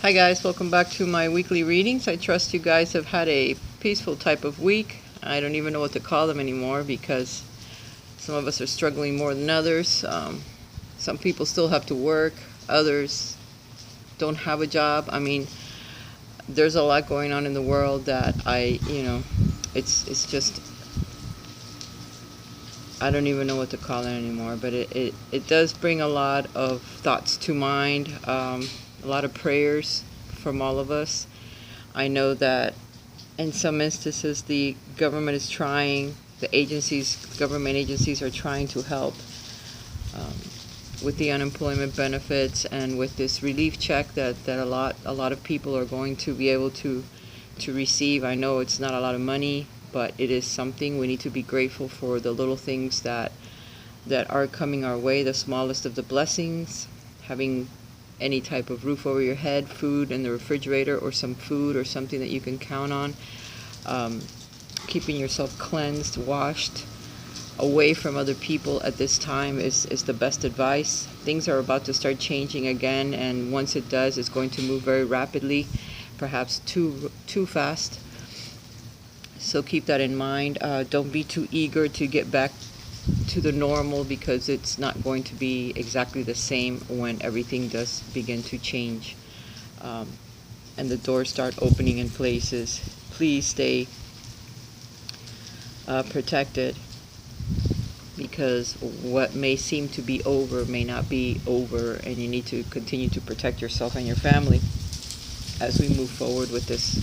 Hi guys, welcome back to my weekly readings. I trust you guys have had a peaceful type of week. I don't even know what to call them anymore because some of us are struggling more than others. Some people still have to work, others don't have a job. I mean, there's a lot going on in the world that it's just, I don't even know what to call it anymore, but it does bring a lot of thoughts to mind, a lot of prayers from all of us. I know that in some instances the government is trying, government agencies are trying to help with the unemployment benefits and with this relief check that a lot of people are going to be able to receive. I know it's not a lot of money, but it is something. We need to be grateful for the little things that are coming our way, the smallest of the blessings, having any type of roof over your head, food in the refrigerator, or some food or something that you can count on, keeping yourself cleansed, washed, away from other people at this time is the best advice. Things are about to start changing again, and once it does, it's going to move very rapidly, perhaps too fast. So keep that in mind. Don't be too eager to get back to the normal, because it's not going to be exactly the same when everything does begin to change and the doors start opening in places. Please stay protected, because what may seem to be over may not be over, and you need to continue to protect yourself and your family as we move forward with this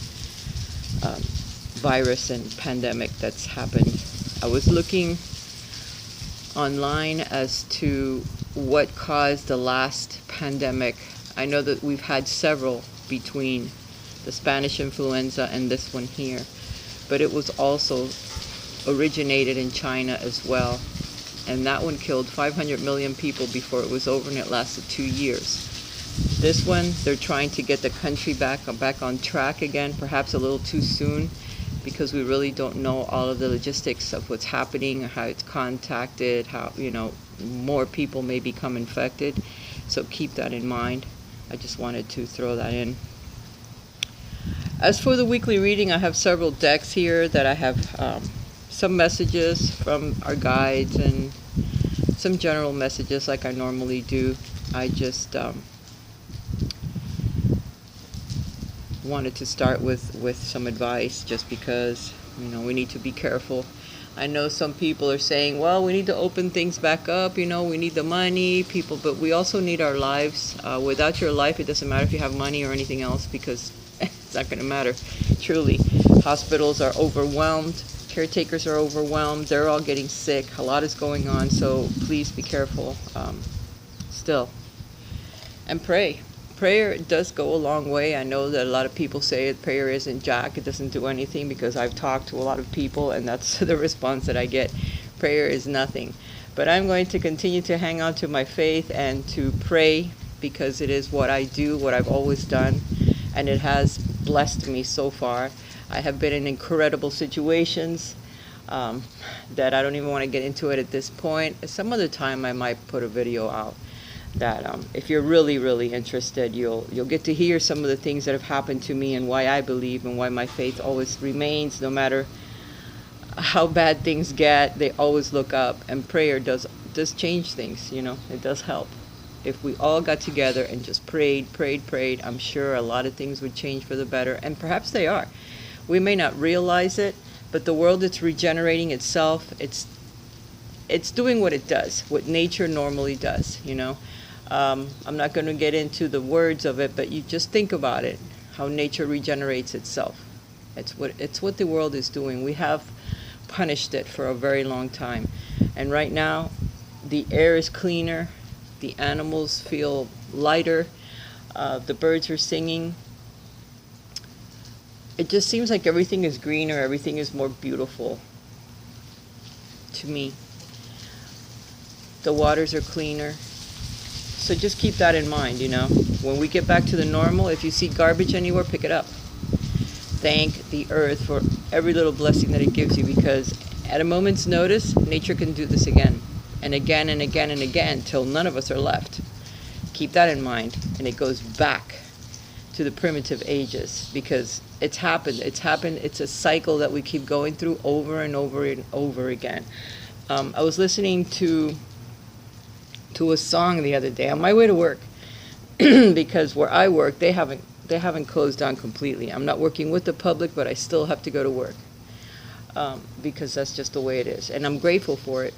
virus and pandemic that's happened. I was looking online as to what caused the last pandemic. I know that we've had several between the Spanish influenza and this one here, but it was also originated in China as well, and that one killed 500 million people before it was over, and it lasted 2 years. This one, they're trying to get the country back on track again, perhaps a little too soon, because we really don't know all of the logistics of what's happening, how it's contacted, how more people may become infected. So keep that in mind. I just wanted to throw that in. As for the weekly reading, I have several decks here that I have some messages from our guides and some general messages like I normally do. I just wanted to start with some advice, just because we need to be careful. I know some people are saying, well, we need to open things back up, we need the money, but we also need our lives. Without your life, it doesn't matter if you have money or anything else, because it's not going to matter. Truly, hospitals are overwhelmed, caretakers are overwhelmed, they're all getting sick, a lot is going on, so please be careful still, and pray. Prayer does go a long way. I know that a lot of people say prayer isn't jack, it doesn't do anything, because I've talked to a lot of people and that's the response that I get. Prayer is nothing. But I'm going to continue to hang on to my faith and to pray, because it is what I do, what I've always done, and it has blessed me so far. I have been in incredible situations that I don't even want to get into it at this point. Some other time I might put a video out that if you're really interested, you'll get to hear some of the things that have happened to me and why I believe and why my faith always remains. No matter how bad things get, they always look up, and prayer does change things. It does help. If we all got together and just prayed, I'm sure a lot of things would change for the better, and perhaps they are. We may not realize it, but the world is regenerating itself. It's doing what it does, what nature normally does. I'm not going to get into the words of it, but you just think about it, how nature regenerates itself. It's what the world is doing. We have punished it for a very long time, and right now the air is cleaner, the animals feel lighter, the birds are singing. It just seems like everything is greener, everything is more beautiful to me. The waters are cleaner. So just keep that in mind, When we get back to the normal, if you see garbage anywhere, pick it up. Thank the earth for every little blessing that it gives you, because at a moment's notice, nature can do this again and again and again and again till none of us are left. Keep that in mind, and it goes back to the primitive ages, because it's happened. It's a cycle that we keep going through over and over and over again. I was listening to a song the other day on my way to work, because where I work, they haven't closed down completely. I'm not working with the public, but I still have to go to work, because that's just the way it is. And I'm grateful for it,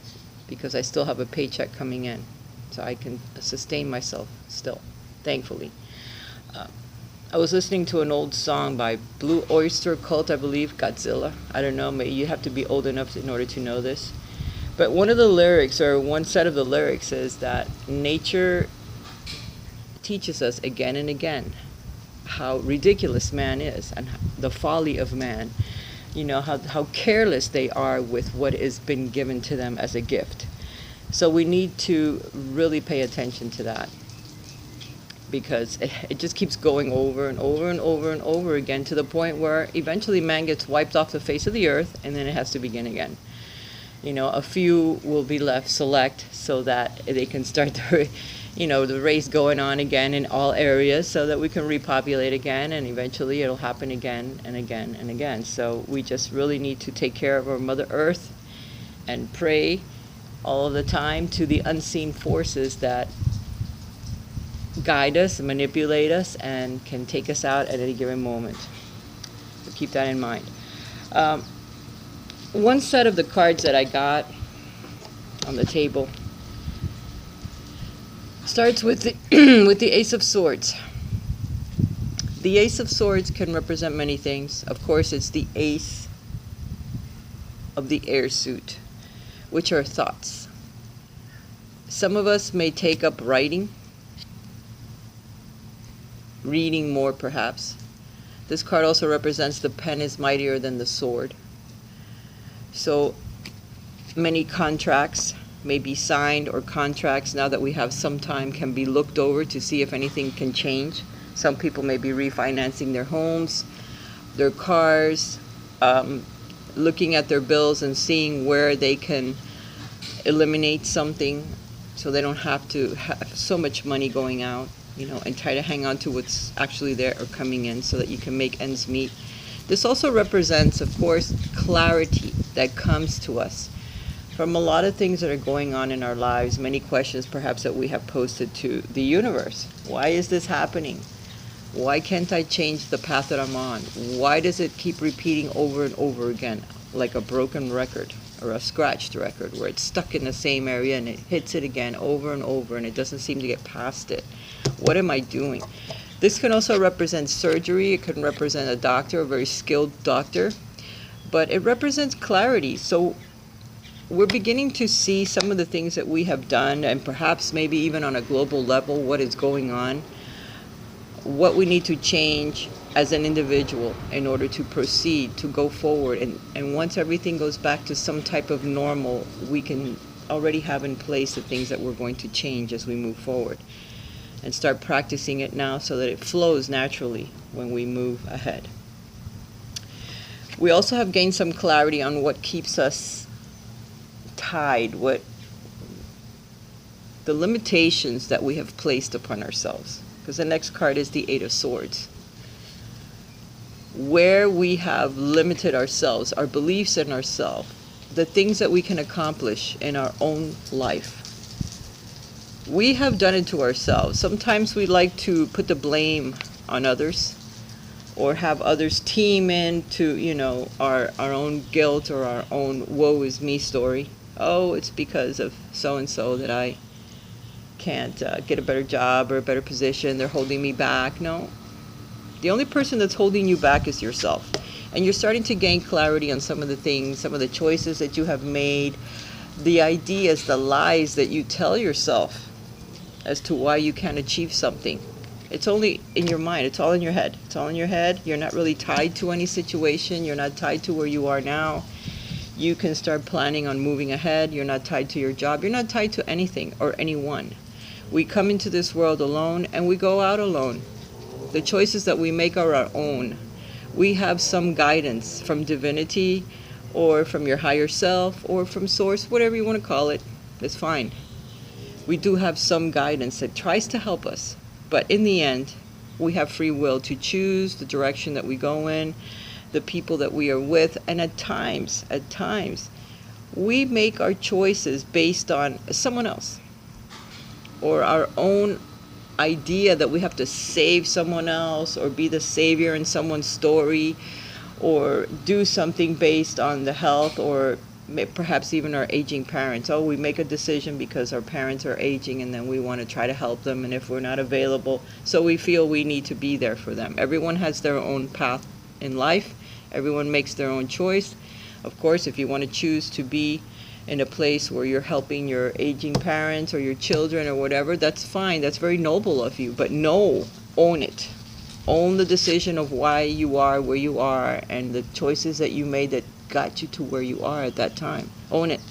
because I still have a paycheck coming in, so I can sustain myself still, thankfully. I was listening to an old song by Blue Oyster Cult, I believe, Godzilla. I don't know, maybe you have to be old enough in order to know this. But one of the lyrics, or one set of the lyrics, is that nature teaches us again and again how ridiculous man is, and the folly of man. You know, how careless they are with what has been given to them as a gift. So we need to really pay attention to that, because it just keeps going over and over and over and over again, to the point where eventually man gets wiped off the face of the earth, and then it has to begin again. You know, a few will be left select, so that they can start the race going on again in all areas, so that we can repopulate again, and eventually it'll happen again and again and again. So we just really need to take care of our Mother Earth and pray all of the time to the unseen forces that guide us, manipulate us, and can take us out at any given moment. So keep that in mind. One set of the cards that I got on the table starts with with the Ace of Swords. The Ace of Swords can represent many things. Of course, it's the ace of the air suit, which are thoughts. Some of us may take up writing, reading more perhaps. This card also represents the pen is mightier than the sword. So many contracts may be signed, or contracts, now that we have some time, can be looked over to see if anything can change. Some people may be refinancing their homes, their cars, looking at their bills and seeing where they can eliminate something, so they don't have to have so much money going out, and try to hang on to what's actually there or coming in, so that you can make ends meet. This also represents, of course, clarity that comes to us from a lot of things that are going on in our lives, many questions perhaps that we have posted to the universe. Why is this happening? Why can't I change the path that I'm on? Why does it keep repeating over and over again, like a broken record or a scratched record, where it's stuck in the same area and it hits it again over and over, and it doesn't seem to get past it? What am I doing? This can also represent surgery. It can represent a doctor, a very skilled doctor, but it represents clarity. So we're beginning to see some of the things that we have done, and perhaps maybe even on a global level, what is going on, what we need to change as an individual in order to proceed, to go forward. And once everything goes back to some type of normal, we can already have in place the things that we're going to change as we move forward, and start practicing it now so that it flows naturally when we move ahead. We also have gained some clarity on what keeps us tied, what the limitations that we have placed upon ourselves. Because the next card is the Eight of Swords. Where we have limited ourselves, our beliefs in ourselves, the things that we can accomplish in our own life. We have done it to ourselves. Sometimes we like to put the blame on others, or have others team into, our own guilt or our own woe is me story. Oh, it's because of so-and-so that I can't get a better job or a better position. They're holding me back. No. The only person that's holding you back is yourself. And you're starting to gain clarity on some of the things, some of the choices that you have made, the ideas, the lies that you tell yourself as to why you can't achieve something. It's only in your mind. It's all in your head. It's all in your head. You're not really tied to any situation. You're not tied to where you are now. You can start planning on moving ahead. You're not tied to your job. You're not tied to anything or anyone. We come into this world alone, and we go out alone. The choices that we make are our own. We have some guidance from divinity, or from your higher self, or from source, whatever you want to call it. It's fine. We do have some guidance that tries to help us. But in the end, We have free will to choose the direction that we go in, the people that we are with, and at times, we make our choices based on someone else or our own idea that we have to save someone else or be the savior in someone's story or do something based on the health or perhaps even our aging parents. Oh, we make a decision because our parents are aging and then we want to try to help them, and if we're not available, so we feel we need to be there for them. Everyone has their own path in life. Everyone makes their own choice. Of course, if you want to choose to be in a place where you're helping your aging parents or your children or whatever, that's fine. That's very noble of you. But no, own it. Own the decision of why you are where you are and the choices that you made that got you to where you are at that time. Own it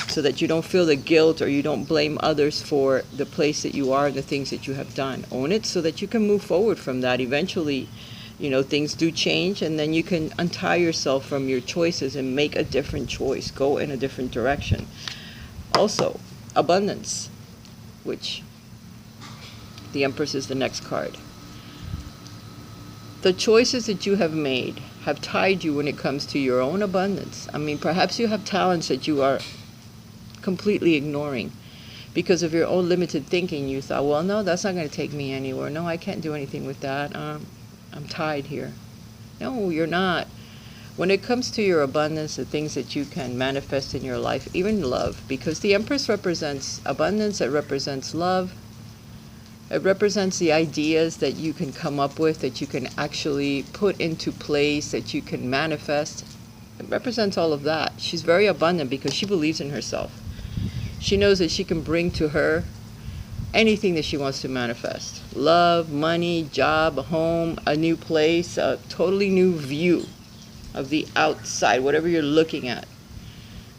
so that you don't feel the guilt or you don't blame others for the place that you are and the things that you have done. Own it so that you can move forward from that. Eventually, things do change, and then you can untie yourself from your choices and make a different choice, go in a different direction. Also, abundance, which the Empress is the next card. The choices that you have made have tied you when it comes to your own abundance. I mean, perhaps you have talents that you are completely ignoring because of your own limited thinking. You thought, well, no, that's not going to take me anywhere. No, I can't do anything with that. I'm tied here. No, you're not. When it comes to your abundance, the things that you can manifest in your life, even love, because the Empress represents abundance, it represents love, it represents the ideas that you can come up with, that you can actually put into place, that you can manifest. It represents all of that. She's very abundant because she believes in herself. She knows that she can bring to her anything that she wants to manifest. Love, money, job, a home, a new place, a totally new view of the outside, whatever you're looking at.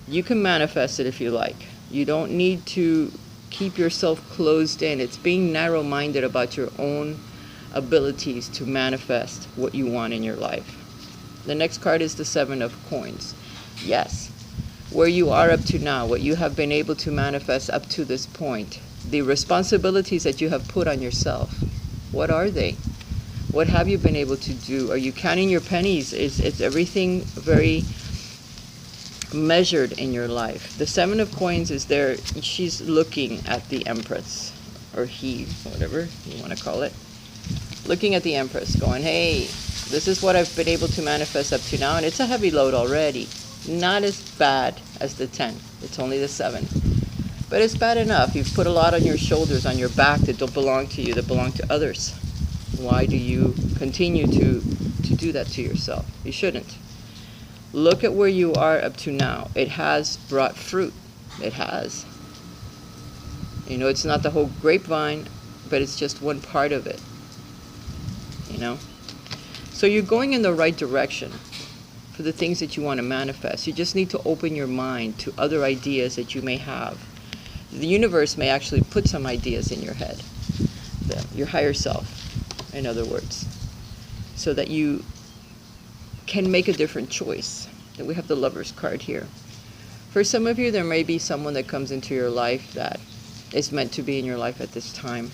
You can manifest it if you like. You don't need to keep yourself closed in. It's being narrow-minded about your own abilities to manifest what you want in your life. The next card is the Seven of Coins. Yes, where you are up to now, what you have been able to manifest up to this point, the responsibilities that you have put on yourself, what are they? What have you been able to do? Are you counting your pennies? Is everything very measured in your life? The Seven of Coins is there. She's looking at the Empress, or he, whatever you want to call it, looking at the Empress going, hey, this is what I've been able to manifest up to now, and it's a heavy load already. Not as bad as the 10. It's only the 7. But it's bad enough. You've put a lot on your shoulders, on your back that don't belong to you, that belong to others. Why do you continue to do that to yourself? You shouldn't. Look at where you are up to now. It has brought fruit. It has. It's not the whole grapevine, but it's just one part of it. So you're going in the right direction for the things that you want to manifest. You just need to open your mind to other ideas that you may have. The universe may actually put some ideas in your head, your higher self, in other words, so that you can make a different choice. And we have the Lover's card here. For some of you, there may be someone that comes into your life that is meant to be in your life at this time.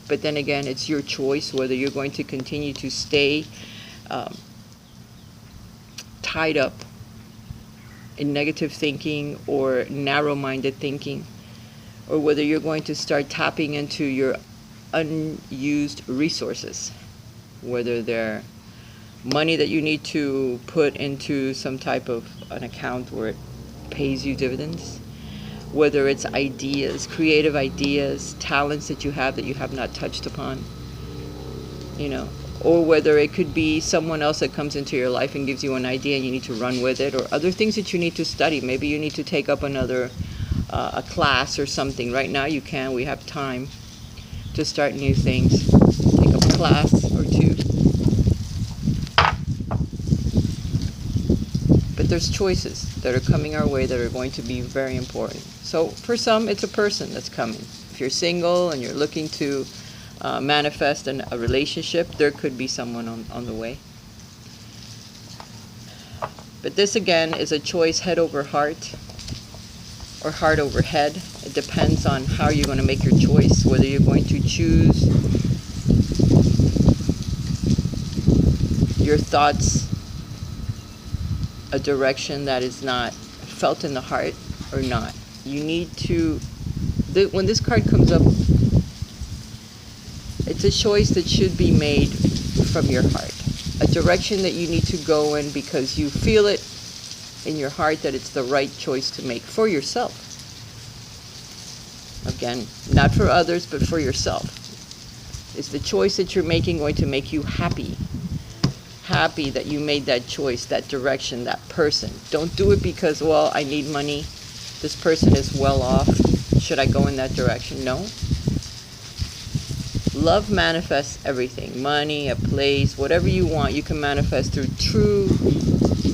But then again, it's your choice whether you're going to continue to stay tied up in negative thinking or narrow-minded thinking, or whether you're going to start tapping into your unused resources, whether they're money that you need to put into some type of an account where it pays you dividends, whether it's ideas, creative ideas, talents that you have not touched upon, or whether it could be someone else that comes into your life and gives you an idea and you need to run with it, or other things that you need to study. Maybe you need to take up another a class or something. Right now you can. We have time to start new things. Take up a class or two. But there's choices that are coming our way that are going to be very important. So for some, it's a person that's coming. If you're single and you're looking to manifest a relationship, there could be someone on the way. But this again is a choice head over heart or heart over head. It depends on how you're going to make your choice, whether you're going to choose thoughts a direction that is not felt in the heart or not? You need to, when this card comes up, it's a choice that should be made from your heart. A direction that you need to go in because you feel it in your heart that it's the right choice to make for yourself. Again, not for others, but for yourself. Is the choice that you're making going to make you happy? Happy that you made that choice, that direction, that person. Don't do it because, well, I need money. This person is well off. Should I go in that direction? No. Love manifests everything. Money, a place, whatever you want, you can manifest through true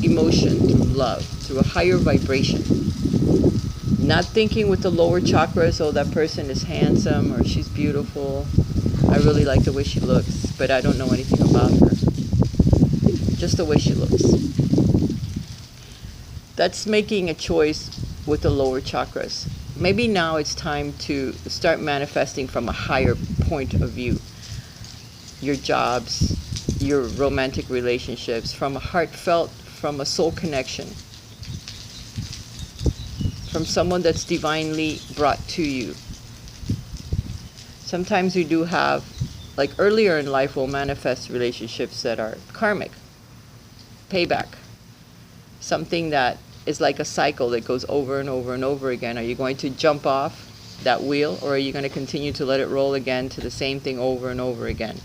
emotion, through love, through a higher vibration. Not thinking with the lower chakras, oh, that person is handsome or she's beautiful. I really like the way she looks, but I don't know anything about her. Just the way she looks. That's making a choice with the lower chakras. Maybe now it's time to start manifesting from a higher point of view. Your jobs, your romantic relationships, from a heartfelt, from a soul connection. From someone that's divinely brought to you. Sometimes we do have, like earlier in life, we'll manifest relationships that are karmic. Payback. Something that is like a cycle that goes over and over and over again. Are you going to jump off that wheel, or are you going to continue to let it roll again to the same thing over and over again?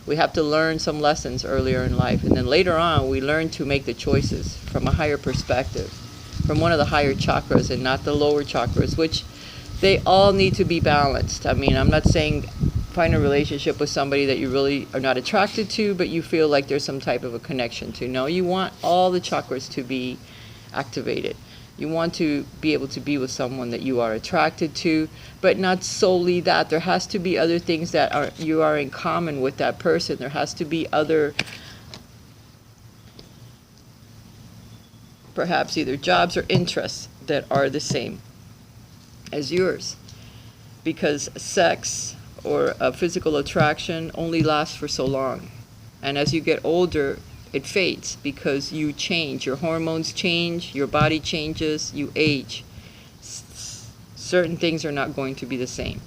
We have to learn some lessons earlier in life, and then later on we learn to make the choices from a higher perspective, from one of the higher chakras and not the lower chakras, which they all need to be balanced. I mean, I'm not saying find a relationship with somebody that you really are not attracted to, but you feel like there's some type of a connection to. No, you want all the chakras to be activated. You want to be able to be with someone that you are attracted to, but not solely that. There has to be other things that you are in common with that person. There has to be other, perhaps either jobs or interests that are the same as yours. Because sex or a physical attraction only lasts for so long. And as you get older, it fades because you change. Your hormones change, your body changes, you age. Certain things are not going to be the same.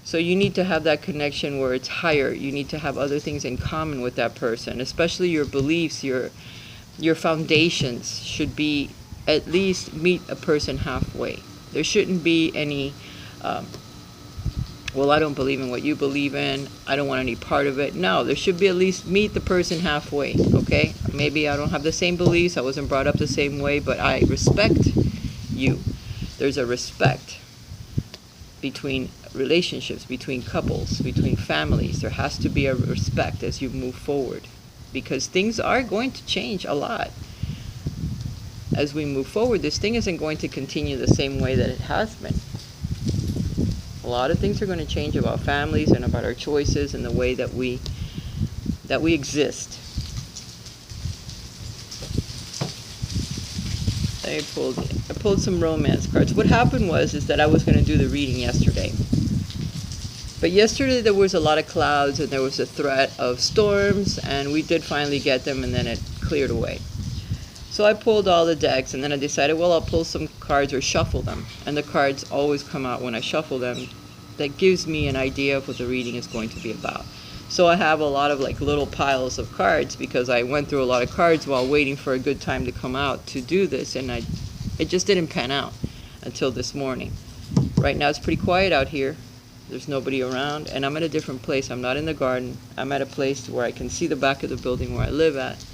So you need to have that connection where it's higher. You need to have other things in common with that person, especially your beliefs, your foundations should be at least meet a person halfway. There shouldn't be any well, I don't believe in what you believe in, I don't want any part of it. No, there should be at least meet the person halfway, okay? Maybe I don't have the same beliefs, I wasn't brought up the same way, but I respect you. There's a respect between relationships, between couples, between families. There has to be a respect as you move forward, because things are going to change a lot. As we move forward, this thing isn't going to continue the same way that it has been. A lot of things are going to change about families and about our choices and the way that we exist. I pulled some romance cards. What happened is that I was going to do the reading yesterday. But yesterday there was a lot of clouds and there was a threat of storms, and we did finally get them, and then it cleared away. So I pulled all the decks, and then I decided, well, I'll pull some cards or shuffle them. And the cards always come out when I shuffle them. That gives me an idea of what the reading is going to be about. So I have a lot of like little piles of cards because I went through a lot of cards while waiting for a good time to come out to do this, and it just didn't pan out until this morning. Right now it's pretty quiet out here. There's nobody around, and I'm at a different place. I'm not in the garden. I'm at a place where I can see the back of the building where I live at.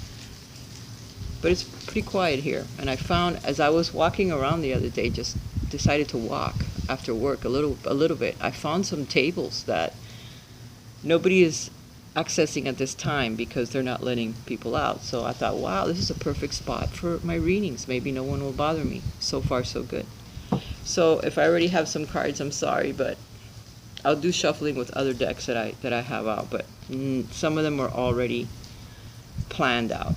But it's pretty quiet here. And I found, as I was walking around the other day, just decided to walk after work a little bit, I found some tables that nobody is accessing at this time because they're not letting people out. So I thought, wow, this is a perfect spot for my readings. Maybe no one will bother me. So far, so good. So if I already have some cards, I'm sorry, but I'll do shuffling with other decks that I have out. But some of them are already planned out.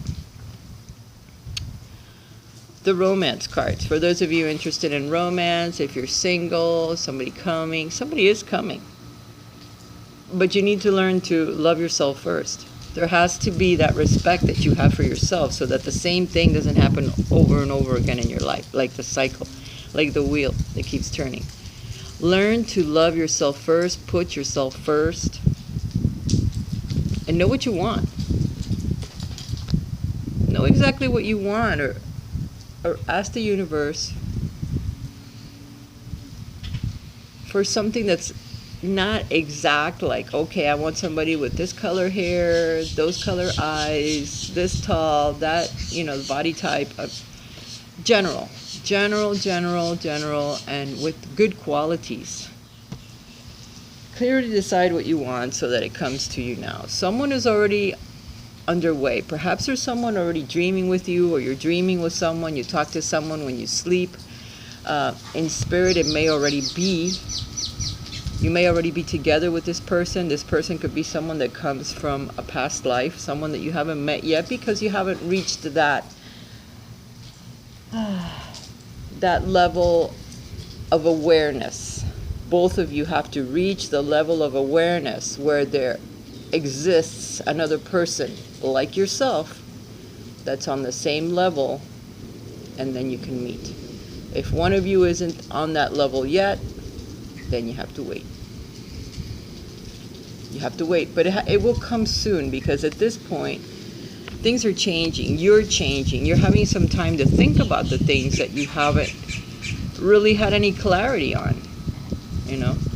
The romance cards. For those of you interested in romance, if you're single, somebody is coming. But you need to learn to love yourself first. There has to be that respect that you have for yourself so that the same thing doesn't happen over and over again in your life, like the cycle, like the wheel that keeps turning. Learn to love yourself first, put yourself first, and know what you want. Know exactly what you want, or ask the universe for something that's not exact, like, okay, I want somebody with this color hair, those color eyes, this tall, that, the body type. General, and with good qualities. Clearly decide what you want so that it comes to you now. Someone is already underway. Perhaps there's someone already dreaming with you, or you're dreaming with someone. You talk to someone when you sleep. In spirit, it may already be. You may already be together with this person. This person could be someone that comes from a past life, someone that you haven't met yet because you haven't reached that level of awareness. Both of you have to reach the level of awareness where there exists another person like yourself that's on the same level, and then you can meet. If one of you isn't on that level yet, then you have to wait. You have to wait, but it will come soon, because at this point, things are changing. You're changing. You're having some time to think about the things that you haven't really had any clarity on.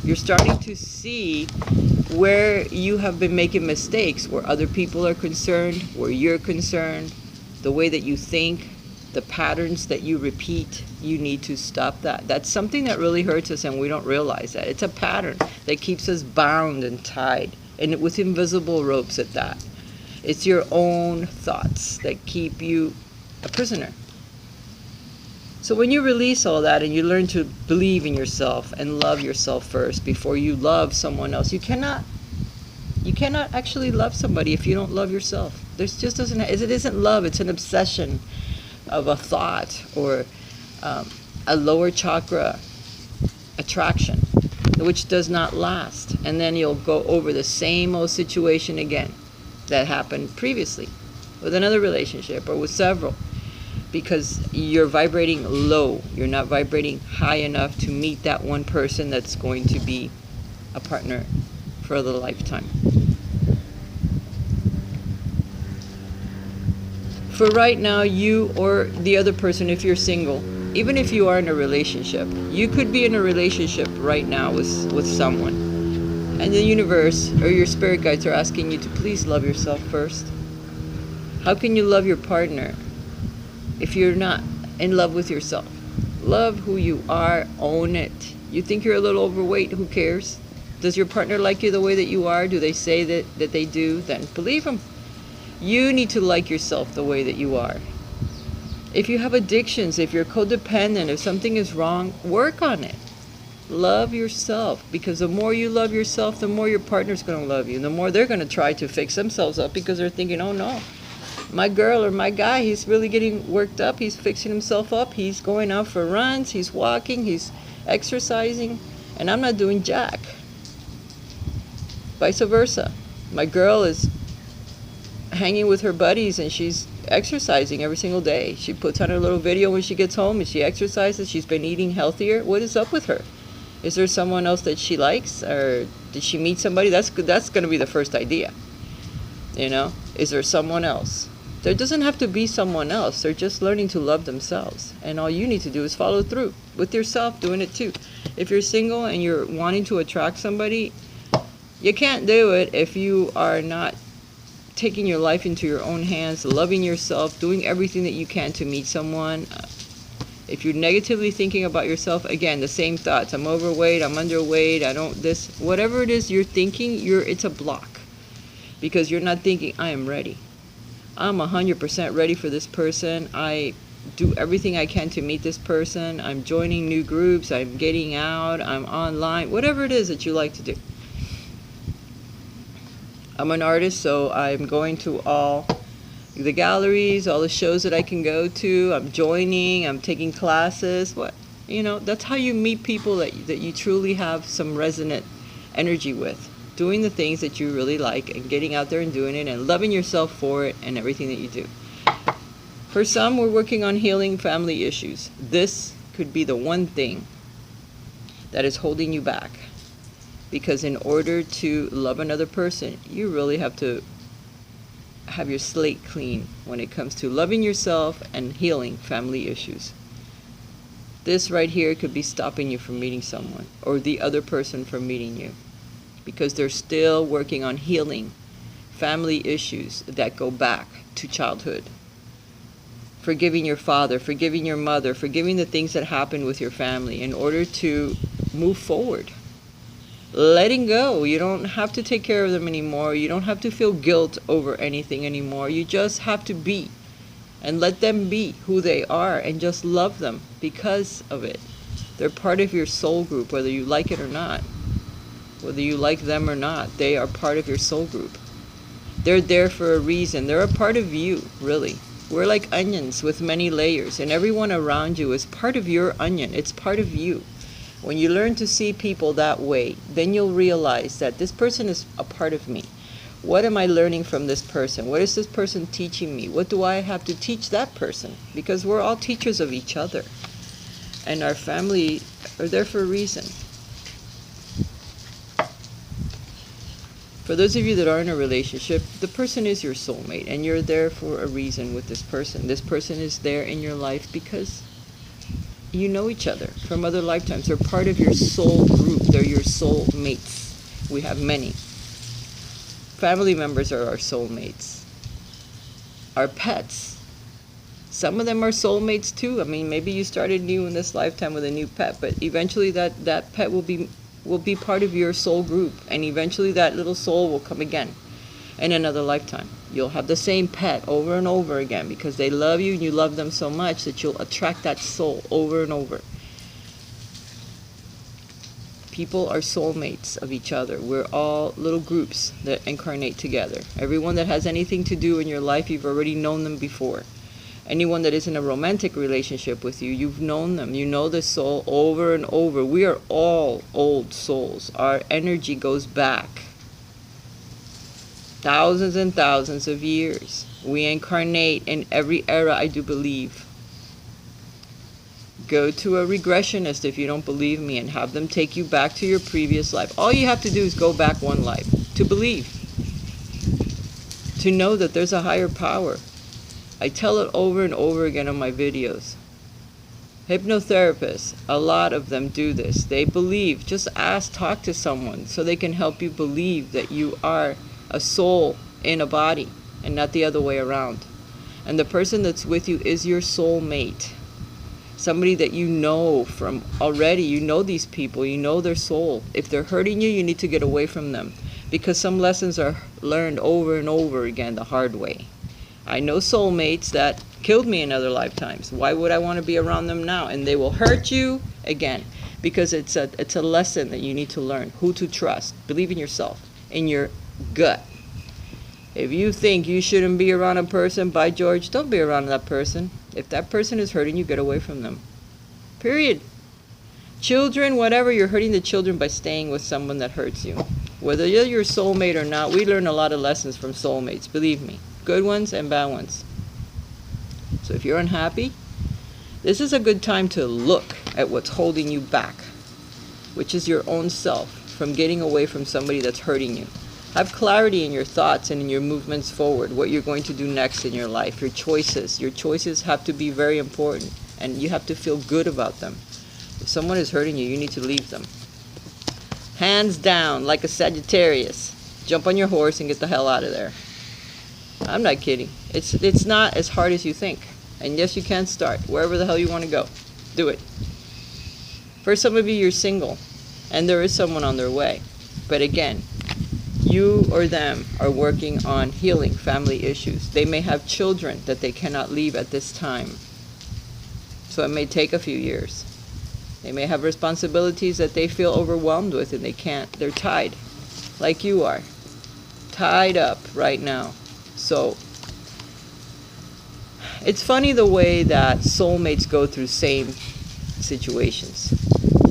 You're starting to see where you have been making mistakes, where other people are concerned, where you're concerned, the way that you think, the patterns that you repeat. You need to stop that. That's something that really hurts us, and we don't realize that. It's a pattern that keeps us bound and tied, and with invisible ropes at that. It's your own thoughts that keep you a prisoner. So when you release all that and you learn to believe in yourself and love yourself first before you love someone else, you cannot actually love somebody if you don't love yourself. It isn't love, it's an obsession of a thought, or a lower chakra attraction, which does not last. And then you'll go over the same old situation again that happened previously with another relationship or with several, because you're vibrating low. You're not vibrating high enough to meet that one person that's going to be a partner for the lifetime. For right now, you or the other person, if you're single, even if you are in a relationship, you could be in a relationship right now with someone, and the universe or your spirit guides are asking you to please love yourself first. How can you love your partner if you're not in love with yourself? Love who you are, own it. You think you're a little overweight, who cares? Does your partner like you the way that you are? Do they say that they do? Then believe them. You need to like yourself the way that you are. If you have addictions, if you're codependent, if something is wrong, work on it. Love yourself, because the more you love yourself, the more your partner's going to love you. The more they're going to try to fix themselves up, because they're thinking, oh no, my girl or my guy, he's really getting worked up. He's fixing himself up. He's going out for runs. He's walking. He's exercising. And I'm not doing jack. Vice versa. My girl is hanging with her buddies and she's exercising every single day. She puts on her little video when she gets home and she exercises. She's been eating healthier. What is up with her? Is there someone else that she likes, or did she meet somebody? That's going to be the first idea. Is there someone else? There doesn't have to be someone else. They're just learning to love themselves. And all you need to do is follow through with yourself, doing it too. If you're single and you're wanting to attract somebody, you can't do it if you are not taking your life into your own hands, loving yourself, doing everything that you can to meet someone. If you're negatively thinking about yourself, again, the same thoughts. I'm overweight, I'm underweight, I don't this. Whatever it is you're thinking, it's a block. Because you're not thinking, I am ready. I'm 100% ready for this person. I do everything I can to meet this person. I'm joining new groups. I'm getting out. I'm online. Whatever it is that you like to do. I'm an artist, so I'm going to all the galleries, all the shows that I can go to. I'm joining. I'm taking classes. That's how you meet people that you truly have some resonant energy with. doing the things that you really like and getting out there and doing it and loving yourself for it and everything that you do. For some, we're working on healing family issues. This could be the one thing that is holding you back. Because in order to love another person, you really have to have your slate clean when it comes to loving yourself and healing family issues. This right here could be stopping you from meeting someone or the other person from meeting you, because they're still working on healing family issues that go back to childhood. Forgiving your father, forgiving your mother, forgiving the things that happened with your family in order to move forward. Letting go. You don't have to take care of them anymore. You don't have to feel guilt over anything anymore. You just have to be and let them be who they are and just love them because of it. They're part of your soul group, whether you like it or not. Whether you like them or not, they are part of your soul group. They're there for a reason. They're a part of you, really. We're like onions with many layers, and everyone around you is part of your onion. It's part of you. When you learn to see people that way, then you'll realize that this person is a part of me. What am I learning from this person? What is this person teaching me? What do I have to teach that person? Because we're all teachers of each other. And our family are there for a reason. For those of you that are in a relationship, the person is your soulmate, and you're there for a reason with this person. This person is there in your life because you know each other from other lifetimes. They're part of your soul group. They're your soul mates. We have many. Family members are our soulmates. Our pets. Some of them are soulmates too. I mean, maybe you started new in this lifetime with a new pet, but eventually that pet will be part of your soul group, and eventually that little soul will come again in another lifetime. You'll have the same pet over and over again because they love you and you love them so much that you'll attract that soul over and over. People are soulmates of each other. We're all little groups that incarnate together. Everyone that has anything to do in your life, you've already known them before. Anyone that is in a romantic relationship with you, you've known them. You know the soul over and over. We are all old souls. Our energy goes back thousands and thousands of years. We incarnate in every era, I do believe. Go to a regressionist if you don't believe me and have them take you back to your previous life. All you have to do is go back one life to believe, to know that there's a higher power. I tell it over and over again on my videos. Hypnotherapists, a lot of them do this. They believe. Just talk to someone so they can help you believe that you are a soul in a body and not the other way around. And the person that's with you is your soul mate. Somebody that you know from already. You know these people. You know their soul. If they're hurting you, you need to get away from them, because some lessons are learned over and over again the hard way. I know soulmates that killed me in other lifetimes. Why would I want to be around them now? And they will hurt you again, because it's a lesson that you need to learn. Who to trust. Believe in yourself, in your gut. If you think you shouldn't be around a person, by George, don't be around that person. If that person is hurting you, get away from them. Period. Children, whatever, you're hurting the children by staying with someone that hurts you. Whether you're your soulmate or not, we learn a lot of lessons from soulmates, believe me. Good ones and bad ones. So if you're unhappy, this is a good time to look at what's holding you back, which is your own self, from getting away from somebody that's hurting you. Have clarity in your thoughts and in your movements forward, what you're going to do next in your life, your choices. Your choices have to be very important, and you have to feel good about them. If someone is hurting you, you need to leave them. Hands down, like a Sagittarius. Jump on your horse and get the hell out of there. I'm not kidding. It's not as hard as you think. And yes, you can start wherever the hell you want to go. Do it. For some of you, you're single, and there is someone on their way. But again, you or them are working on healing family issues. They may have children that they cannot leave at this time. So it may take a few years. They may have responsibilities that they feel overwhelmed with and they can't. They're tied, like you are. Tied up right now. So it's funny the way that soulmates go through same situations.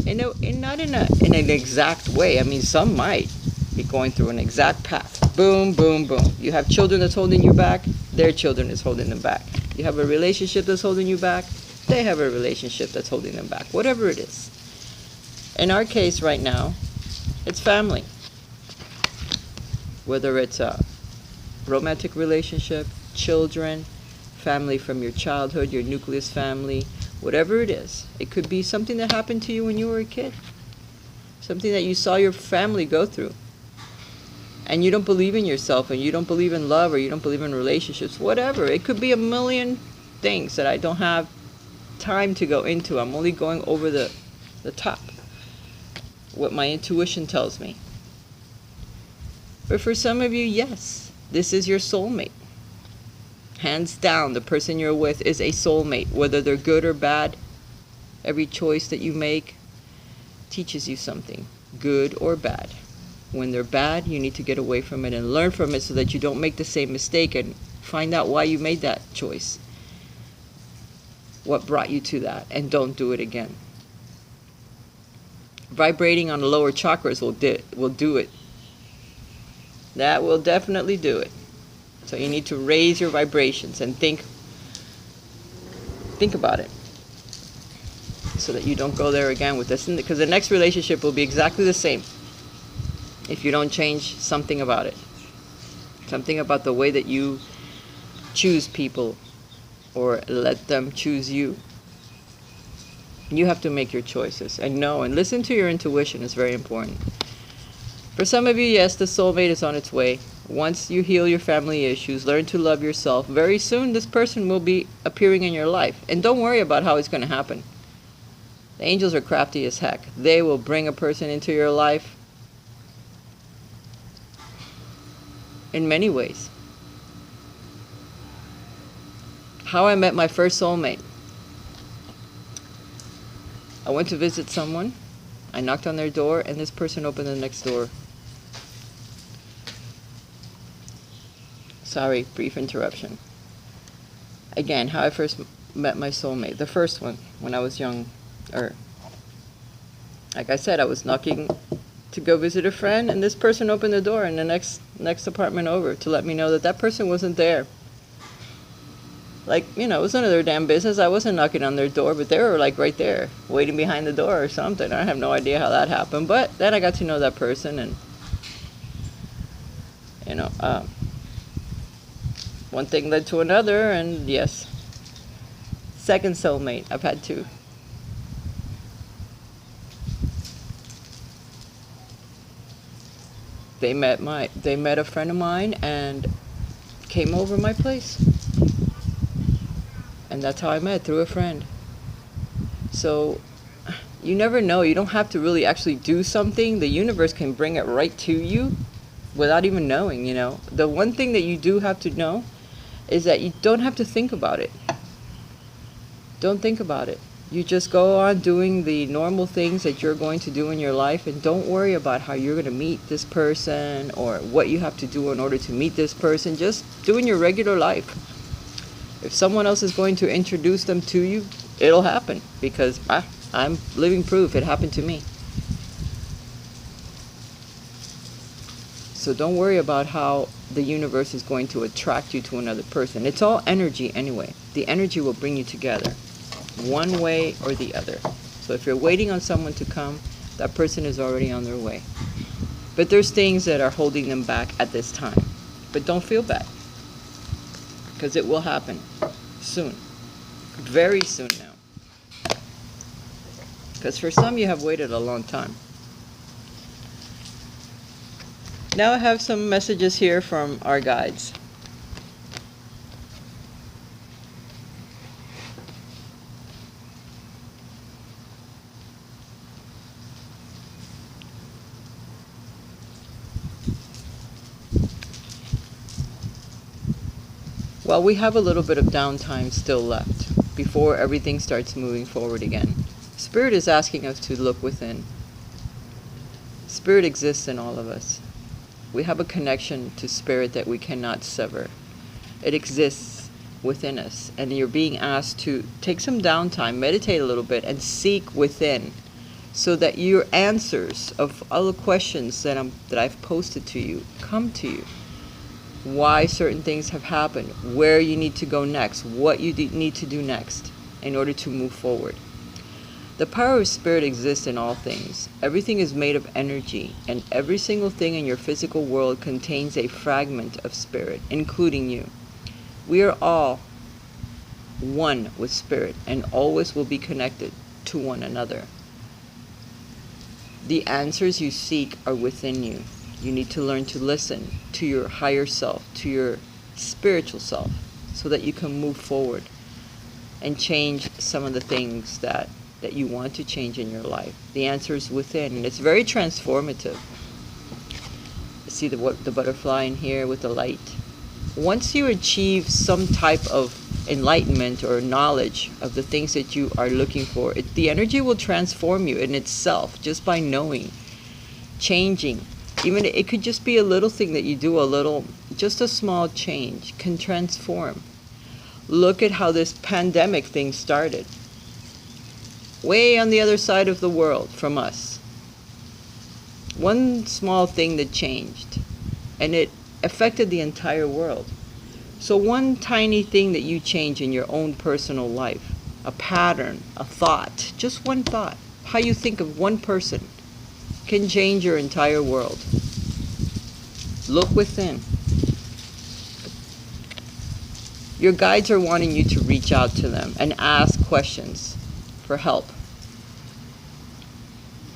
Not in an exact way. I mean, some might. be going through an exact path. Boom, boom, boom. You have children that's holding you back, their children is holding them back. You have a relationship that's holding you back, they have a relationship that's holding them back. Whatever it is. In our case right now, it's family. Whether it's a romantic relationship, children, family from your childhood, your nucleus family, whatever it is. It could be something that happened to you when you were a kid. Something that you saw your family go through. And you don't believe in yourself, and you don't believe in love, or you don't believe in relationships, whatever. It could be a million things that I don't have time to go into. I'm only going over the top. What my intuition tells me. But for some of you, yes, this is your soulmate. Hands down, the person you're with is a soulmate. Whether they're good or bad, every choice that you make teaches you something, good or bad. When they're bad, you need to get away from it and learn from it so that you don't make the same mistake and find out why you made that choice. What brought you to that, and don't do it again. Vibrating on the lower chakras will do it. That will definitely do it. So you need to raise your vibrations and think about it, so that you don't go there again with this. Because the next relationship will be exactly the same if you don't change something about it. Something about the way that you choose people or let them choose you. You have to make your choices and know and listen to your intuition is very important. For some of you, yes, the soulmate is on its way. Once you heal your family issues, learn to love yourself, very soon this person will be appearing in your life. And don't worry about how it's going to happen. The angels are crafty as heck. They will bring a person into your life in many ways. How I met my first soulmate. I went to visit someone. I knocked on their door, and this person opened the next door. Sorry, brief interruption. Again, how I first met my soulmate. The first one, when I was young. Like I said, I was knocking to go visit a friend, and this person opened the door in the next apartment over to let me know that that person wasn't there. Like, it was none of their damn business. I wasn't knocking on their door, but they were like right there, waiting behind the door or something. I have no idea how that happened, but then I got to know that person, and one thing led to another, and yes, second soulmate. I've had two. They met a friend of mine and came over my place. And that's how I met, through a friend. So you never know. You don't have to really actually do something. The universe can bring it right to you without even knowing, The one thing that you do have to know is that you don't have to think about it. Don't think about it. You just go on doing the normal things that you're going to do in your life, and don't worry about how you're going to meet this person or what you have to do in order to meet this person. Just doing your regular life. If someone else is going to introduce them to you, it'll happen, because I'm living proof it happened to me. So don't worry about how the universe is going to attract you to another person. It's all energy anyway. The energy will bring you together, one way or the other. So if you're waiting on someone to come, that person is already on their way. But there's things that are holding them back at this time. But don't feel bad, because it will happen soon. Very soon now. Because for some, you have waited a long time. Now I have some messages here from our guides. Well, we have a little bit of downtime still left before everything starts moving forward again. Spirit is asking us to look within. Spirit exists in all of us. We have a connection to Spirit that we cannot sever. It exists within us, and you're being asked to take some downtime, meditate a little bit, and seek within. so that your answers of all the questions that I've posted to you come to you. Why certain things have happened, where you need to go next, what you need to do next in order to move forward. The power of spirit exists in all things. Everything is made of energy, and every single thing in your physical world contains a fragment of spirit, including you. We are all one with spirit and always will be connected to one another. The answers you seek are within you. You need to learn to listen to your higher self, to your spiritual self, so that you can move forward and change some of the things that you want to change in your life. The answer is within, and it's very transformative. See the butterfly in here with the light? Once you achieve some type of enlightenment or knowledge of the things that you are looking for, the energy will transform you in itself just by knowing, changing. Even it could just be a little thing that you do, just a small change can transform. Look at how this pandemic thing started. Way on the other side of the world from us. One small thing that changed, and it affected the entire world. So one tiny thing that you change in your own personal life, a pattern, a thought, just one thought, how you think of one person, can change your entire world. Look within. Your guides are wanting you to reach out to them and ask questions for help,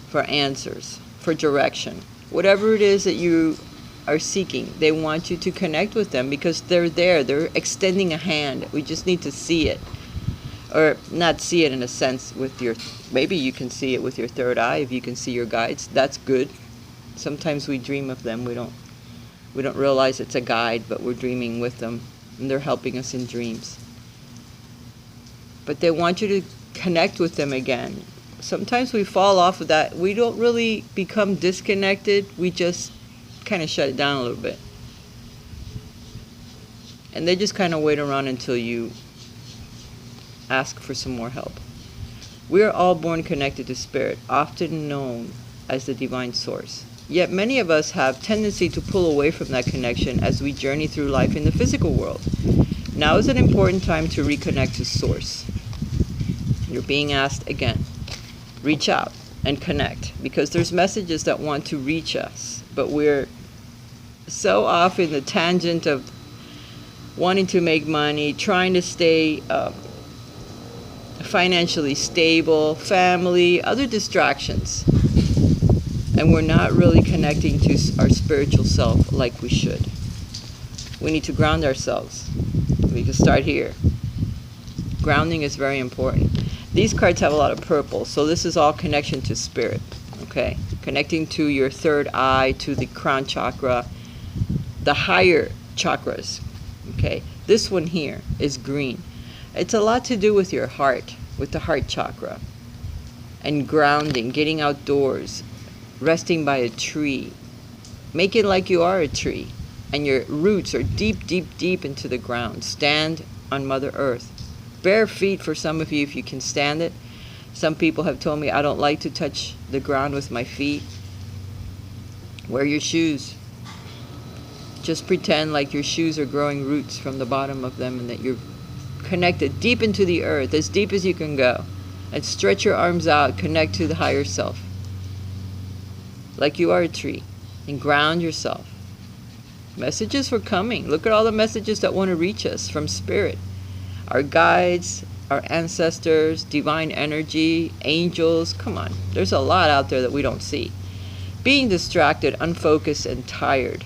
for answers, for direction. Whatever it is that you are seeking, they want you to connect with them because they're there. They're extending a hand. We just need to see it. Or not see it in a sense with your, maybe you can see it with your third eye if you can see your guides. That's good. Sometimes we dream of them. We don't realize it's a guide, but we're dreaming with them and they're helping us in dreams. But they want you to connect with them again. Sometimes we fall off of that. We don't really become disconnected. We just kind of shut it down a little bit. And they just kind of wait around until you ask for some more help. We are all born connected to spirit, often known as the divine source. Yet many of us have tendency to pull away from that connection as we journey through life in the physical world. Now is an important time to reconnect to source. You're being asked again. Reach out and connect, because there's messages that want to reach us, but we're so off in the tangent of wanting to make money, trying to stay financially stable, family, other distractions. And we're not really connecting to our spiritual self like we should. We need to ground ourselves. We can start here. Grounding is very important. These cards have a lot of purple, so this is all connection to spirit, okay? Connecting to your third eye, to the crown chakra, the higher chakras, okay? This one here is green. It's a lot to do with your heart, with the heart chakra, and grounding, getting outdoors, resting by a tree. Make it like you are a tree, and your roots are deep, deep, deep into the ground. Stand on Mother Earth. Bare feet for some of you if you can stand it. Some people have told me I don't like to touch the ground with my feet. Wear your shoes. Just pretend like your shoes are growing roots from the bottom of them and that you're connected deep into the earth, as deep as you can go. And stretch your arms out, connect to the higher self. Like you are a tree. And ground yourself. Messages are coming. Look at all the messages that want to reach us from spirit. Our guides, our ancestors, divine energy, angels. Come on, there's a lot out there that we don't see. Being distracted, unfocused, and tired,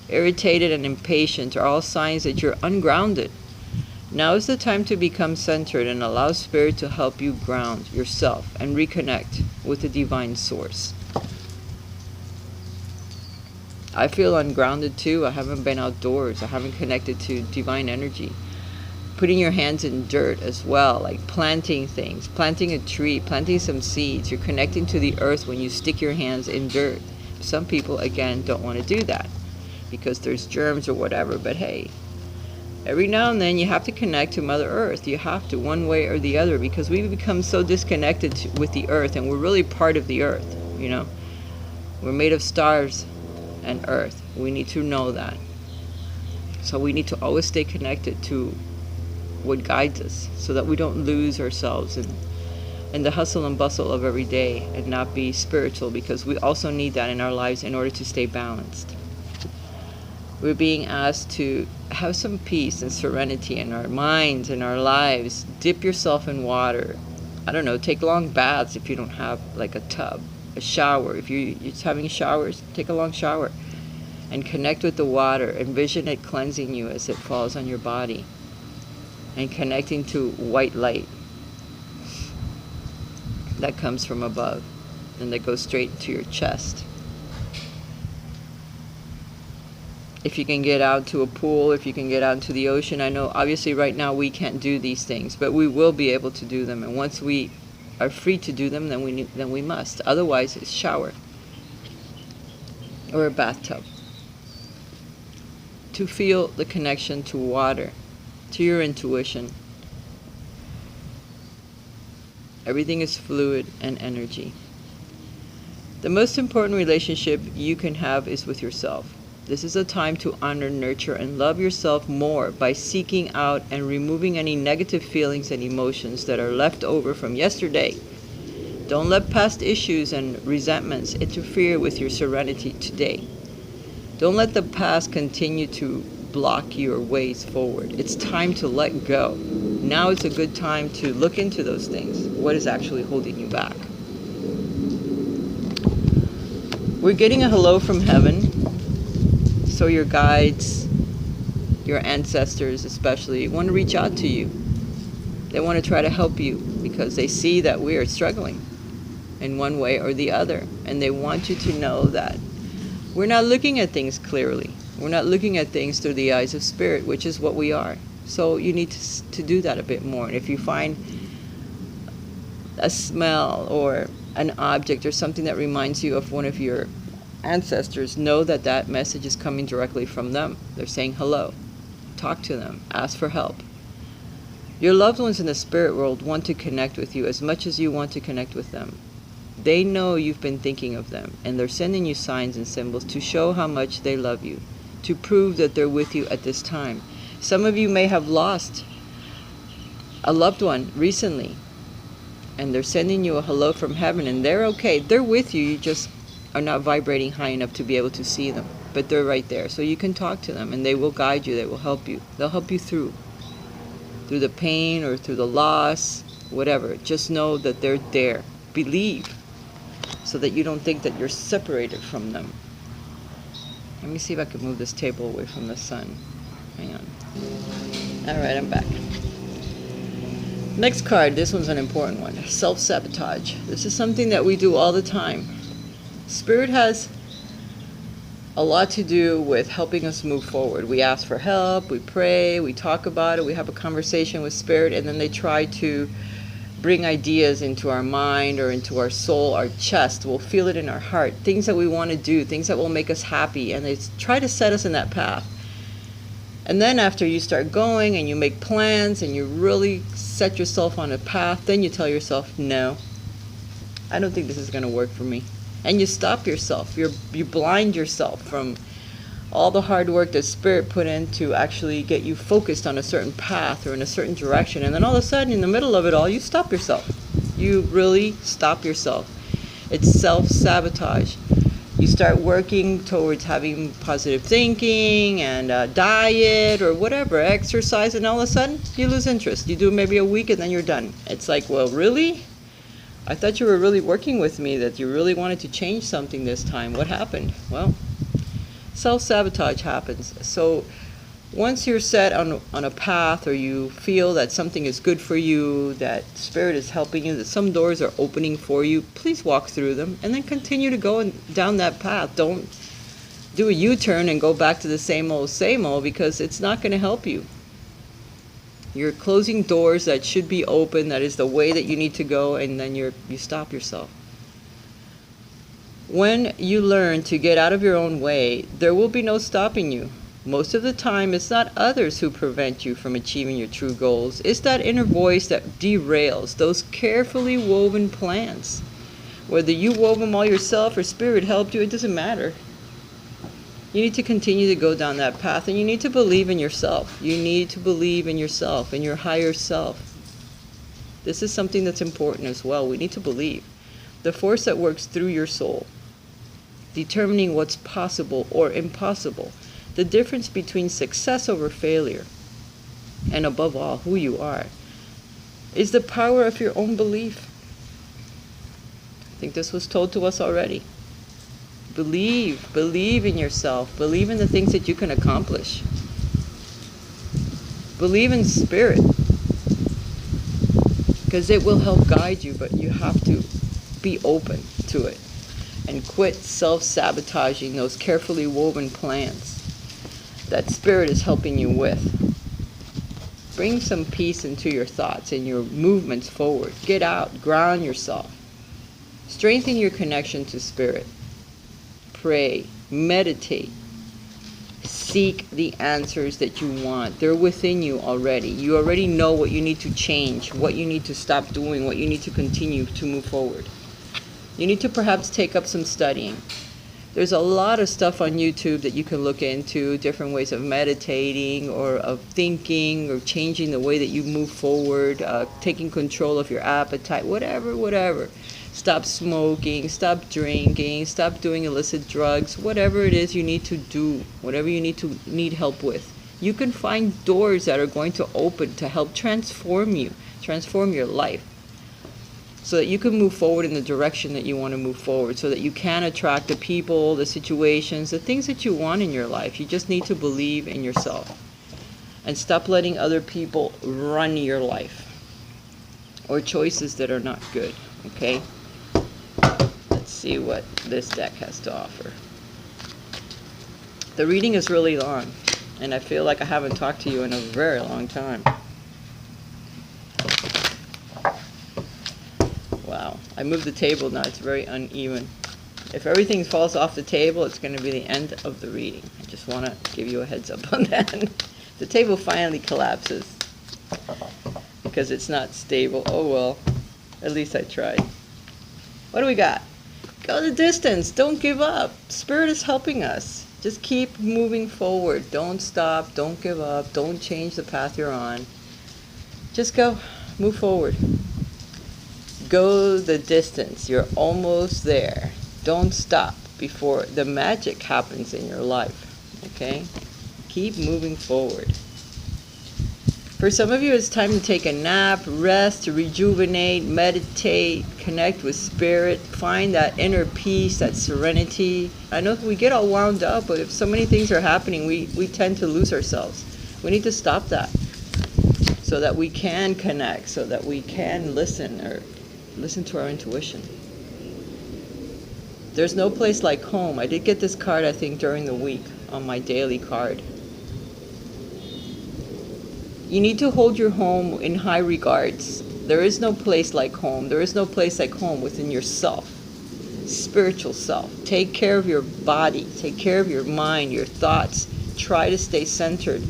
irritated and impatient are all signs that you're ungrounded. Now is the time to become centered and allow spirit to help you ground yourself and reconnect with the divine source. I feel ungrounded too. I haven't been outdoors. I haven't connected to divine energy. Putting your hands in dirt as well, like planting things, planting a tree, planting some seeds. You're connecting to the earth when you stick your hands in dirt. Some people, again, don't want to do that because there's germs or whatever, but hey, Every now and then you have to connect to Mother Earth. You have to, one way or the other, because we become so disconnected with the Earth, and we're really part of the Earth, you know. We're made of stars and Earth. We need to know that. So we need to always stay connected to what guides us, so that we don't lose ourselves in the hustle and bustle of every day and not be spiritual, because we also need that in our lives in order to stay balanced. We're being asked to have some peace and serenity in our minds, in our lives. Dip yourself in water. I don't know, take long baths if you don't have like a tub. A shower. If you're having showers, take a long shower. And connect with the water. Envision it cleansing you as it falls on your body. And connecting to white light that comes from above and that goes straight to your chest. If you can get out to a pool, if you can get out into the ocean. I know obviously right now we can't do these things, but we will be able to do them. And once we are free to do them, then we must. Otherwise, it's shower or a bathtub. To feel the connection to water, to your intuition. Everything is fluid and energy. The most important relationship you can have is with yourself. This is a time to honor, nurture, and love yourself more by seeking out and removing any negative feelings and emotions that are left over from yesterday. Don't let past issues and resentments interfere with your serenity today. Don't let the past continue to block your ways forward. It's time to let go. Now is a good time to look into those things. What is actually holding you back? We're getting a hello from heaven. So your guides, your ancestors especially, want to reach out to you. They want to try to help you because they see that we are struggling in one way or the other. And they want you to know that we're not looking at things clearly. We're not looking at things through the eyes of spirit, which is what we are. So you need to do that a bit more. And if you find a smell or an object or something that reminds you of one of your ancestors, know that that message is coming directly from them. They're saying hello. Talk to them. Ask for help. Your loved ones in the spirit world want to connect with you as much as you want to connect with them. They know you've been thinking of them, and they're sending you signs and symbols to show how much they love you, to prove that they're with you at this time. Some of you may have lost a loved one recently, and they're sending you a hello from heaven, and they're okay. They're with you. You just are not vibrating high enough to be able to see them, but they're right there. So you can talk to them, and they will guide you. They will help you. They'll help you through the pain or through the loss, whatever. Just know that they're there. Believe, so that you don't think that you're separated from them. Let me see if I can move this table away from the sun. Hang on. All right, I'm back. Next card. This one's an important one. Self-sabotage. This is something that we do all the time. Spirit has a lot to do with helping us move forward. We ask for help, we pray, we talk about it, we have a conversation with Spirit, and then they try to bring ideas into our mind or into our soul, our chest. We'll feel it in our heart. Things that we want to do, things that will make us happy, and they try to set us in that path. And then after you start going and you make plans and you really set yourself on a path, then you tell yourself, no, I don't think this is going to work for me. And you stop yourself. You blind yourself from all the hard work that Spirit put in to actually get you focused on a certain path or in a certain direction. And then all of a sudden, in the middle of it all, you stop yourself. You really stop yourself. It's self-sabotage. You start working towards having positive thinking and diet or whatever, exercise, and all of a sudden, you lose interest. You do maybe a week and then you're done. It's like, well, really? I thought you were really working with me, that you really wanted to change something this time. What happened? Well, self-sabotage happens. So once you're set on a path, or you feel that something is good for you, that Spirit is helping you, that some doors are opening for you, please walk through them and then continue to go down that path. Don't do a U-turn and go back to the same old, because it's not going to help you. You're closing doors that should be open, that is the way that you need to go, and then you stop yourself. When you learn to get out of your own way, there will be no stopping you. Most of the time, it's not others who prevent you from achieving your true goals. It's that inner voice that derails those carefully woven plans. Whether you wove them all yourself or spirit helped you, it doesn't matter. You need to continue to go down that path, and you need to believe in yourself. You need to believe in yourself, in your higher self. This is something that's important as well. We need to believe. The force that works through your soul, determining what's possible or impossible, the difference between success over failure, and above all, who you are, is the power of your own belief. I think this was told to us already. Believe in yourself. Believe in the things that you can accomplish. Believe in spirit, because it will help guide you, but you have to be open to it and quit self-sabotaging those carefully woven plans that spirit is helping you with. Bring some peace into your thoughts and your movements forward. Get out, ground yourself. Strengthen your connection to spirit. Pray, meditate. Seek the answers that you want. They're within you already. You already know what you need to change, what you need to stop doing, what you need to continue to move forward. You need to perhaps take up some studying. There's a lot of stuff on YouTube that you can look into, different ways of meditating or of thinking or changing the way that you move forward, taking control of your appetite, whatever. Stop smoking, stop drinking, stop doing illicit drugs, whatever it is you need to do, whatever you need help with. You can find doors that are going to open to help transform you, transform your life, so that you can move forward in the direction that you want to move forward, so that you can attract the people, the situations, the things that you want in your life. You just need to believe in yourself and stop letting other people run your life or choices that are not good, okay? Let's see what this deck has to offer. The reading is really long, and I feel like I haven't talked to you in a very long time. Wow, I moved the table now, it's very uneven. If everything falls off the table, it's going to be the end of the reading. I just want to give you a heads up on that. The table finally collapses because it's not stable. Oh well, at least I tried. What do we got? Go the distance, don't give up. Spirit is helping us. Just keep moving forward. Don't stop, don't give up, don't change the path you're on. Just go, move forward. Go the distance. You're almost there. Don't stop before the magic happens in your life. Okay? Keep moving forward. For some of you, it's time to take a nap, rest, to rejuvenate, meditate, connect with spirit, find that inner peace, that serenity. I know we get all wound up, but if so many things are happening, we tend to lose ourselves. We need to stop that so that we can connect, so that we can listen to our intuition. There's no place like home. I did get this card, I think, during the week on my daily card. You need to hold your home in high regards. There is no place like home. There is no place like home within yourself, spiritual self. Take care of your body. Take care of your mind, your thoughts. Try to stay centered.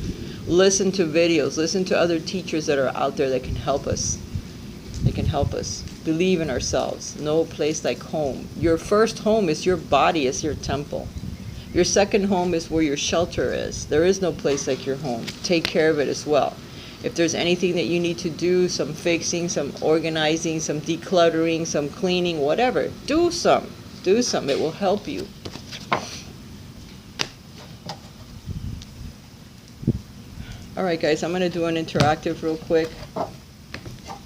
Listen to videos. Listen to other teachers that are out there that can help us. They can help us. Believe in ourselves. No place like home. Your first home is your body, is your temple. Your second home is where your shelter is. There is no place like your home. Take care of it as well. If there's anything that you need to do, some fixing, some organizing, some decluttering, some cleaning, whatever, do some. Do some. It will help you. All right, guys, I'm going to do an interactive real quick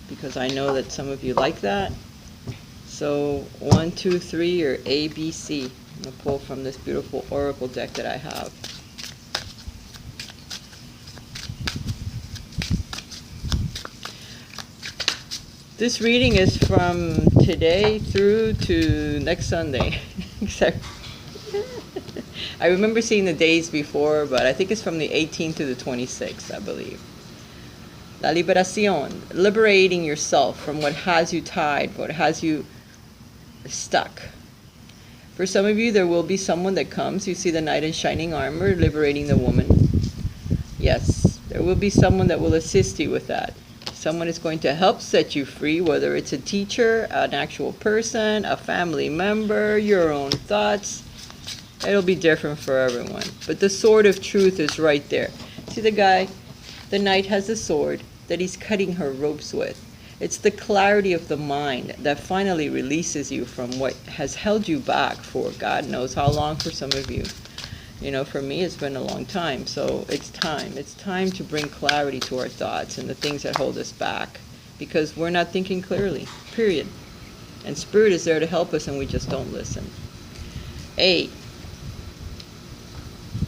because I know that some of you like that. So 1, 2, 3, or A, B, C. I'm going to pull from this beautiful oracle deck that I have. This reading is from today through to next Sunday. Except I remember seeing the days before, but I think it's from the 18th to the 26th, I believe. La liberación, liberating yourself from what has you tied, what has you stuck. For some of you, there will be someone that comes. You see the knight in shining armor, liberating the woman. Yes, there will be someone that will assist you with that. Someone is going to help set you free, whether it's a teacher, an actual person, a family member, your own thoughts. It'll be different for everyone. But the sword of truth is right there. See the guy? The knight has a sword that he's cutting her ropes with. It's the clarity of the mind that finally releases you from what has held you back for God knows how long for some of you. You know, for me, it's been a long time. So it's time. It's time to bring clarity to our thoughts and the things that hold us back, because we're not thinking clearly, period. And Spirit is there to help us, and we just don't listen. 8.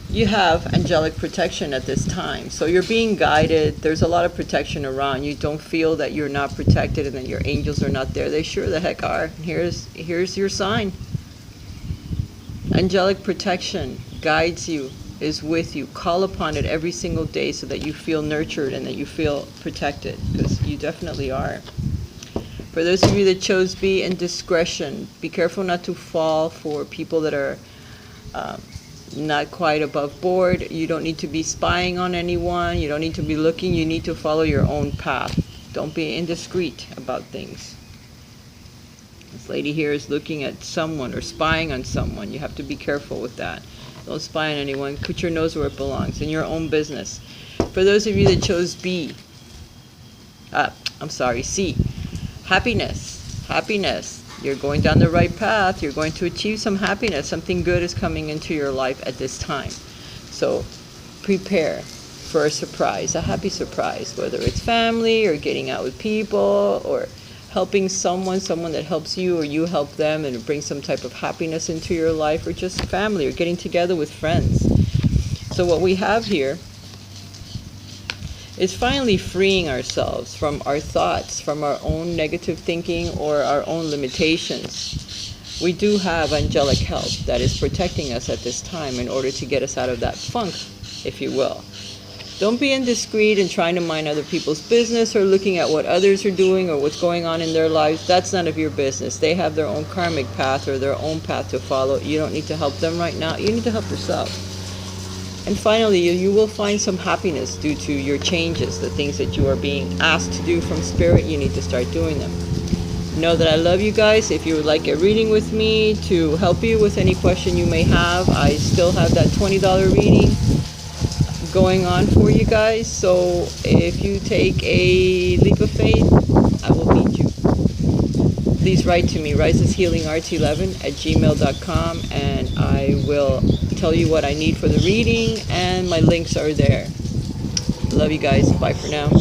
You have angelic protection at this time. So you're being guided. There's a lot of protection around. You don't feel that you're not protected and that your angels are not there. They sure the heck are. Here's your sign. Angelic protection guides you, is with you. Call upon it every single day so that you feel nurtured and that you feel protected, because you definitely are. For those of you that chose B, and discretion, be careful not to fall for people that are not quite above board. You don't need to be spying on anyone. You don't need to be looking. You need to follow your own path. Don't be indiscreet about things. This lady here is looking at someone or spying on someone. You have to be careful with that. Don't spy on anyone. Put your nose where it belongs, in your own business. For those of you that chose C. Happiness. Happiness. You're going down the right path. You're going to achieve some happiness. Something good is coming into your life at this time. So prepare for a surprise, a happy surprise, whether it's family or getting out with people or helping someone that helps you, or you help them and it brings some type of happiness into your life, or just family, or getting together with friends. So what we have here is finally freeing ourselves from our thoughts, from our own negative thinking or our own limitations. We do have angelic help that is protecting us at this time in order to get us out of that funk, if you will. Don't be indiscreet and trying to mind other people's business or looking at what others are doing or what's going on in their lives. That's none of your business. They have their own karmic path or their own path to follow. You don't need to help them right now. You need to help yourself. And finally, you will find some happiness due to your changes, the things that you are being asked to do from Spirit. You need to start doing them. Know that I love you guys. If you would like a reading with me to help you with any question you may have, I still have that $20 reading going on for you guys. So if you take a leap of faith, I will meet you. Please write to me, raisashealingarts11@gmail.com, and I will tell you what I need for the reading, and my links are there. Love you guys. Bye for now.